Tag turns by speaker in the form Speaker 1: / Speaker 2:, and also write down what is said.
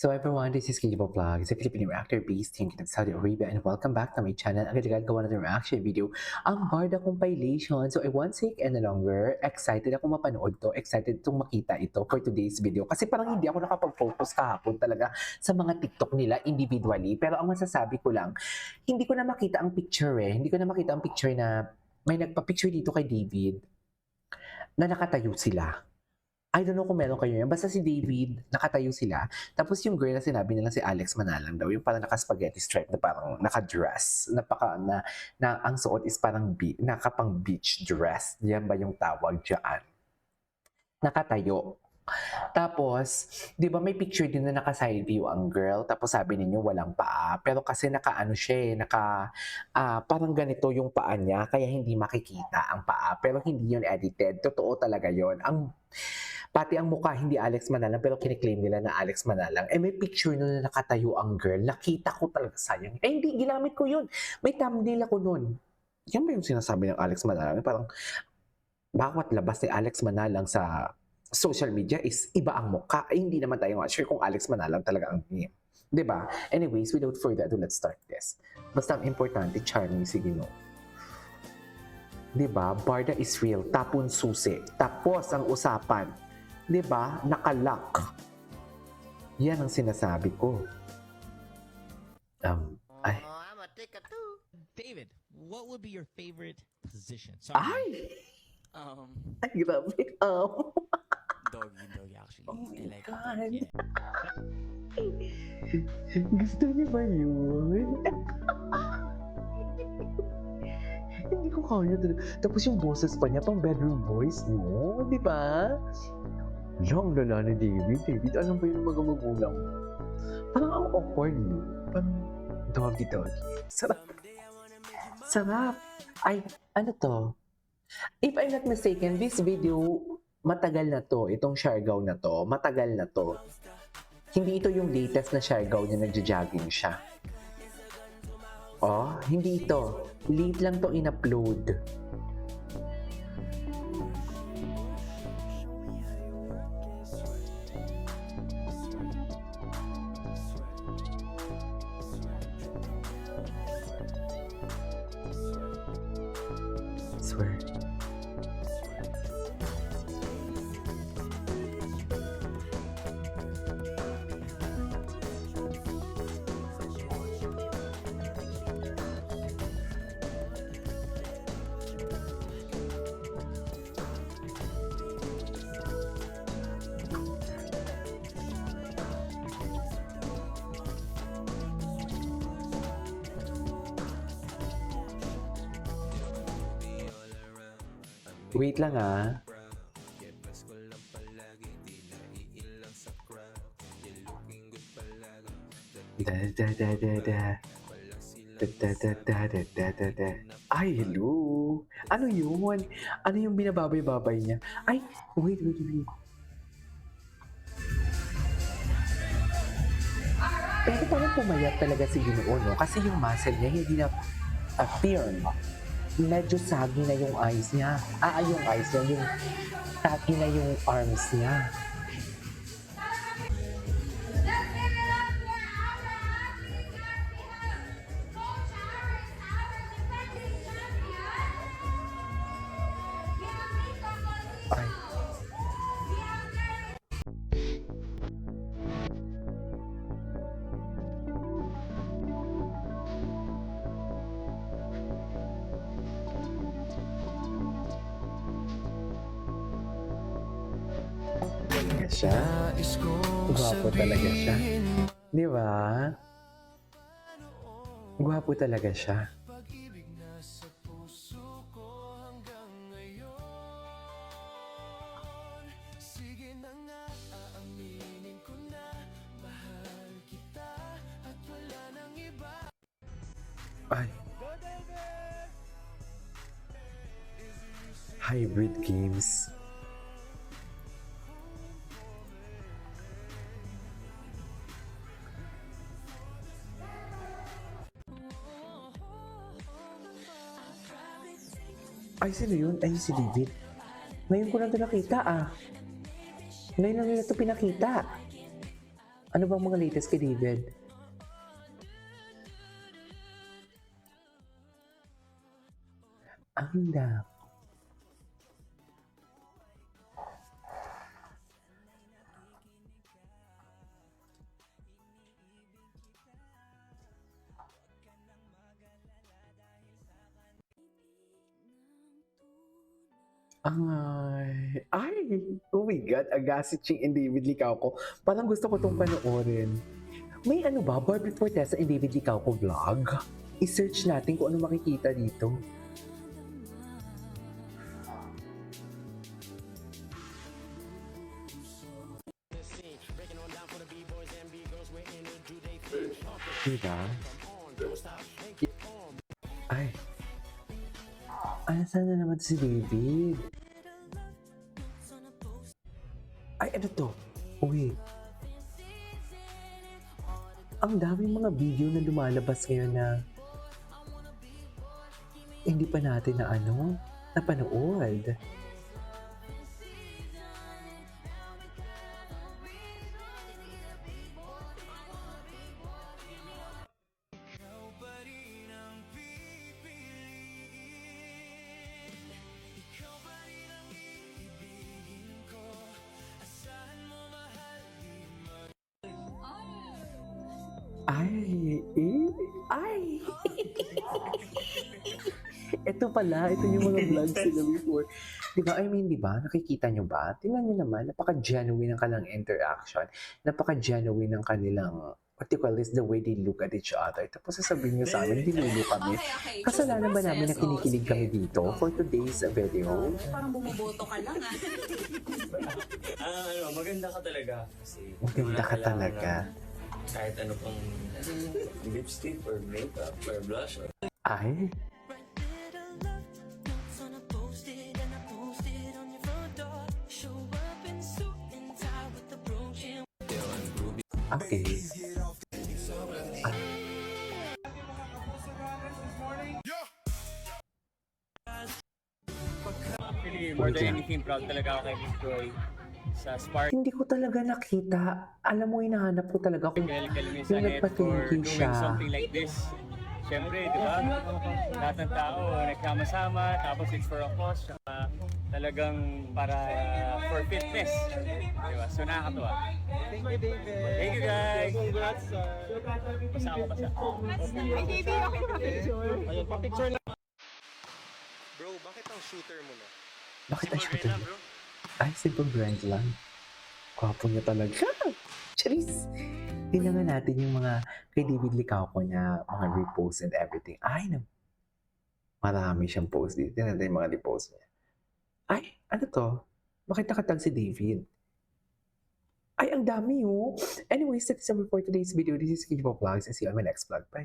Speaker 1: So everyone, this is Kikibo Vlogs, a Filipino actor based in Saudi Arabia, and welcome back to my channel. Agad-agad gawa natin reaction video, ang Barda Compilation. So I won't take any longer. Excited ako mapanood to. Excited itong makita ito for today's video. Kasi parang hindi ako nakapag-focus kahapon talaga sa mga TikTok nila individually. Pero ang masasabi ko lang, hindi ko na makita ang picture eh. Hindi ko na makita ang picture na may nagpa-picture dito kay David na nakatayo sila. I don't know kung meron kayo yan. Basta si David, nakatayo sila. Tapos yung girl na sinabi nila si Alex Manalang daw, yung parang naka-spaghetti stripe na parang naka-dress. Na ang suot is parang nakapang beach dress. Yan ba yung tawag dyan? Nakatayo. Tapos, di ba may picture din na naka-side view ang girl, tapos sabi ninyo walang paa. Pero kasi naka-ano siya parang ganito yung paa niya, kaya hindi makikita ang paa. Pero hindi yun edited. Totoo talaga yun. Pati ang mukha, hindi Alex Manalang, pero kiniklaim nila na Alex Manalang. May picture nun na nakatayo ang girl. Nakita ko talaga, sayang. Hindi, ginamit ko yun. May thumbnail ako nun. Yan ba yung sinasabi ng Alex Manalang? Parang, bawat labas ni Alex Manalang sa social media is iba ang mukha. Hindi naman tayo sure kung Alex Manalang talaga ang name. Diba? Anyways, without further ado, let's start this. Basta ang importante, charming si Gino. Diba? Barda is real. Tapon susi. Tapos ang usapan. Diba? Nakalock. Yan ang sinasabi ko. Ay.
Speaker 2: I'm a ticker too.
Speaker 3: David, what would be your favorite position?
Speaker 1: Ay!
Speaker 2: Um,
Speaker 1: Ay, grabe.
Speaker 2: doggy actually.
Speaker 1: Oh my
Speaker 2: I like
Speaker 1: God.
Speaker 2: it. Yeah.
Speaker 1: Gusto niyo ba yun? Hindi ko kaya talaga. Tapos yung boses pa niya, pang bedroom voice, no? Di ba? Yung lala ni David. David, alam ba yung mga magulang? Parang ang awkward, no? Parang doggy. Sarap. Sarap. Ay, ano to? If I'm not mistaken, this video, matagal na to. Itong Siargao na to, matagal na to. Hindi ito yung latest na Siargao niya nagja-jogging siya. Oh, hindi ito. Late lang to in-upload. Swear. Wait lang ah. Da da da da da. Da da da da da da da da. Ay, hello. Ano yun? Ano yung binababay-babay niya? Ay, wait. Pero parang pumayat talaga si Ginoo, no? Kasi yung muscle niya hindi na firm. Medyo saggy na yung eyes niya. Yung eyes niya, yung saggy na yung arms niya. Ay. Talaga siya. Gwapo talaga siya. Di ba? Gwapo talaga siya. Ay. Hybrid games. Ay, sino yun? Ay, si David. Ngayon ko lang ito nakita ah. Ngayon lang nila ito pinakita. Ano bang mga latest kay David? Ang dami. Ay, oh my God, Agassi Ching and David Licauco. Parang gusto ko itong panoorin. May ano ba, Barbie Fortesa and David Licauco vlog? I-search natin kung ano makikita dito. Diba? Ay. Ay, sana naman si David. Ay, ano to? Uy. Ang daming mga video na lumalabas ngayon na hindi pa natin napanood. Ay! Ito pala, ito yung mga vlogs nila before. Diba, diba, nakikita nyo ba? Tingnan nyo naman, napaka-genuine ng kanilang interaction. Napaka-genuine ng kanilang, what you call this, the way they look at each other. Tapos sasabihin nyo sa amin, dinulo kami. Kasalanan ba namin na kinikilig kami dito for today's video?
Speaker 4: Parang bumuboto ka lang ah.
Speaker 5: Maganda ka talaga. Kasi
Speaker 1: Maganda ka talaga.
Speaker 5: Kahit ano pang lipstick or makeup or blush or
Speaker 1: Ay, okay.
Speaker 6: Actually, more than anything, proud talaga ako kay Miss Joy sa Spark.
Speaker 1: Hindi ko talaga nakita. Alam mo, hinahanap ko talaga kung
Speaker 6: Kay Miss
Speaker 1: yung
Speaker 6: Annette for
Speaker 1: nagpa-thank you
Speaker 6: doing
Speaker 1: siya.
Speaker 6: something like this. Siyempre, di ba? Lahat ng tao nagsama-sama, tapos it's for a cause, tsaka talagang para for fitness. Di ba? So nakakatuwa. Thank you, David. Thank you, guys. Congrats. Pasama pa siya.
Speaker 4: Ay, baby, okay na picture.
Speaker 6: Ayun, pa-picture na.
Speaker 7: Bro, bakit ang shooter mo na?
Speaker 1: Bakit ang shooter niya? Ay, simple brand lang. Kwapo niya talaga. Charis! Tingnan nga natin yung mga kay David Licauco niya, mga repost and everything. Ay, marami siyang post dito. Tingnan natin yung mga repost niya. Ay, ano to? Bakit nakatag si David? Ay, ang dami oh. Anyways, that's it for today's video. This is Kijibo Vlogs and see you on my next vlog. Bye!